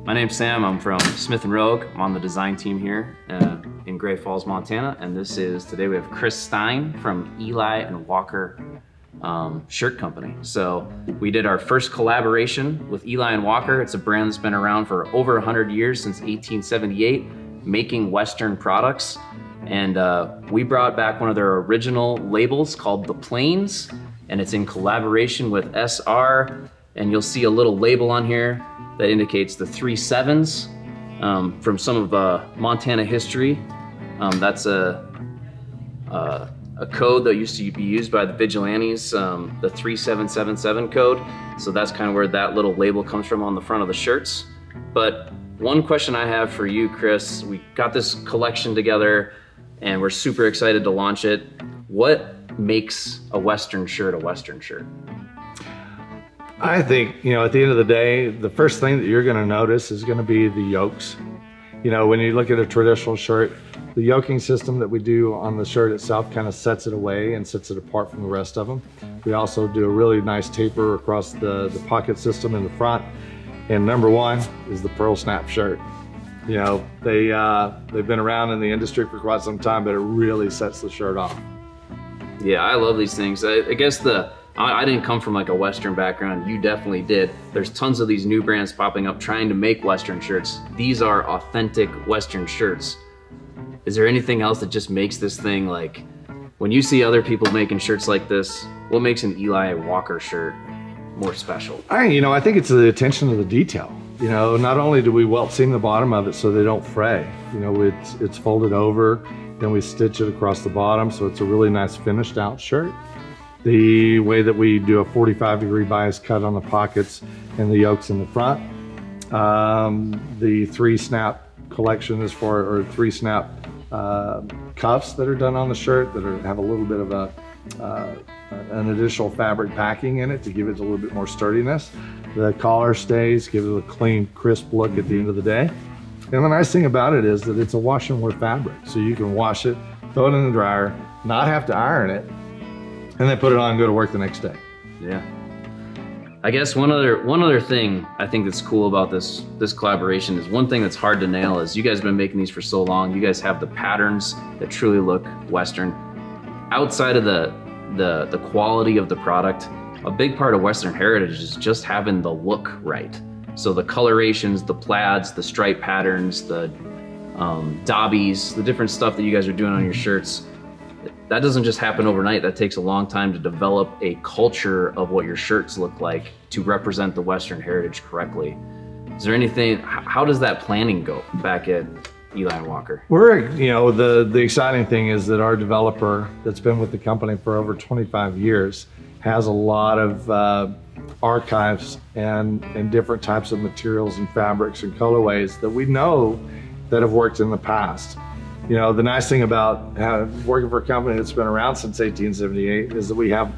My name's Sam. I'm from Smith & Rogue. I'm on the design team here in Great Falls, Montana. And today we have Chris Stein from Ely Walker shirt company. So we did our first collaboration with Ely Walker. It's a brand that's been around for over 100 years, since 1878, making Western products. And we brought back one of their original labels called the Plains, and it's in collaboration with SR. And you'll see a little label on here that indicates the 3 7s from some of Montana history. That's a code that used to be used by the vigilantes, the 3777 code. So that's kind of where that little label comes from on the front of the shirts. But one question I have for you, Chris, we got this collection together and we're super excited to launch it. What makes a Western shirt a Western shirt? I think, at the end of the day, the first thing that you're going to notice is going to be the yokes. When you look at a traditional shirt, the yoking system that we do on the shirt itself kind of sets it away and sets it apart from the rest of them. We also do a really nice taper across the pocket system in the front. And number one is the pearl snap shirt. They've been around in the industry for quite some time, but it really sets the shirt off. Yeah, I love these things. I guess I didn't come from like a Western background. You definitely did. There's tons of these new brands popping up trying to make Western shirts. These are authentic Western shirts. Is there anything else that just makes this thing, like, when you see other people making shirts like this, what makes an Ely Walker shirt more special? I think it's the attention to the detail. Not only do we welt seam the bottom of it so they don't fray, it's folded over, then we stitch it across the bottom, so it's a really nice finished out shirt. The way that we do a 45-degree bias cut on the pockets and the yokes in the front. The 3-snap collection is or 3-snap cuffs that are done on the shirt that have a little bit of an additional fabric packing in it to give it a little bit more sturdiness. The collar stays, give it a clean, crisp look at the end of the day. And the nice thing about it is that it's a wash and wear fabric. So you can wash it, throw it in the dryer, not have to iron it, and then put it on and go to work the next day. Yeah. I guess one other thing I think that's cool about this collaboration is, one thing that's hard to nail is, you guys have been making these for so long. You guys have the patterns that truly look Western. Outside of the quality of the product, a big part of Western heritage is just having the look right. So the colorations, the plaids, the stripe patterns, the dobbies, the different stuff that you guys are doing on your shirts, that doesn't just happen overnight. That takes a long time to develop a culture of what your shirts look like to represent the Western heritage correctly. Is there anything, how does that planning go back at Ely Walker? The exciting thing is that our developer that's been with the company for over 25 years has a lot of archives and different types of materials and fabrics and colorways that we know that have worked in the past. The nice thing about working for a company that's been around since 1878 is that we have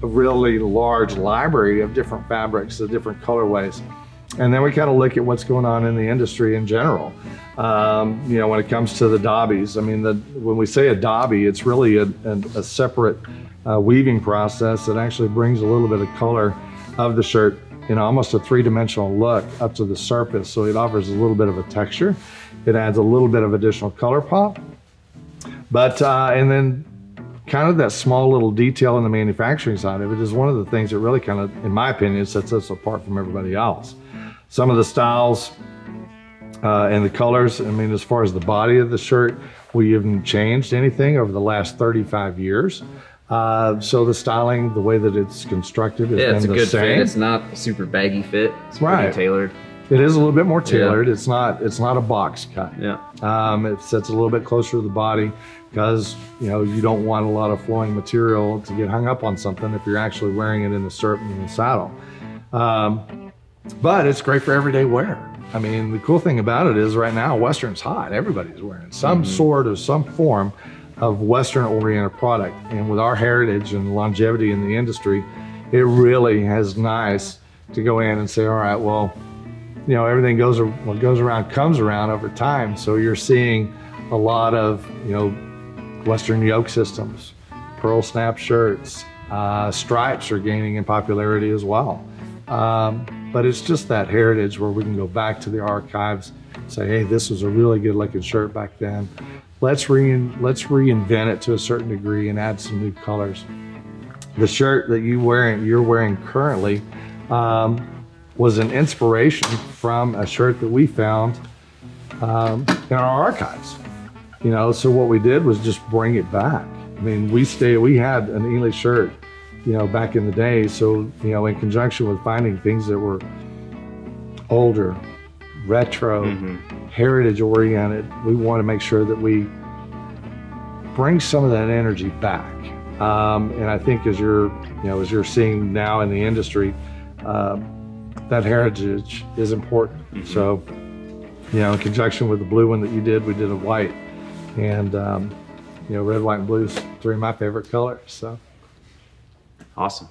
a really large library of different fabrics, of different colorways. And then we kind of look at what's going on in the industry in general. When it comes to the dobbies, when we say a dobby, it's really a separate weaving process that actually brings a little bit of color of the shirt in almost a 3-dimensional look up to the surface. So it offers a little bit of a texture. It adds a little bit of additional color pop. But, and then kind of that small little detail in the manufacturing side of it is one of the things that really kind of, in my opinion, sets us apart from everybody else. Some of the styles and the colors, as far as the body of the shirt, we haven't changed anything over the last 35 years. So the styling, the way that it's constructed is it's a good fit. It's not a super baggy fit. It's pretty tailored. It is a little bit more tailored. Yeah. It's not a box cut. Yeah. It sits a little bit closer to the body because you don't want a lot of flowing material to get hung up on something if you're actually wearing it in the stirrup and in the saddle. But it's great for everyday wear. The cool thing about it is right now Western's hot. Everybody's wearing some sort of some form of Western oriented product. And with our heritage and longevity in the industry, it really is nice to go in and say, all right, well, everything what goes around comes around over time. So you're seeing a lot of, Western yoke systems, pearl snap shirts, stripes are gaining in popularity as well. but it's just that heritage where we can go back to the archives, say, hey, this was a really good looking shirt back then. Let's reinvent it to a certain degree and add some new colors. The shirt that you're wearing currently was an inspiration from a shirt that we found in our archives. You know, so what we did was just bring it back. I mean, we had an Ely shirt, you know, back in the day. So, you know, in conjunction with finding things that were older, retro, heritage oriented, we want to make sure that we bring some of that energy back. And I think as you're seeing now in the industry, that heritage is important. So, you know, in conjunction with the blue one that you did, we did a white, and you know, red, white, and blue is 3 of my favorite colors. So awesome.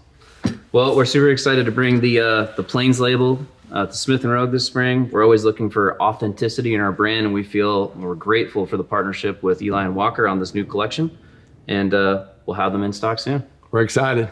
Well, we're super excited to bring the Plains label to Smith & Rogue this spring. We're always looking for authenticity in our brand, and we're grateful for the partnership with Ely and Walker on this new collection, and we'll have them in stock soon. We're excited.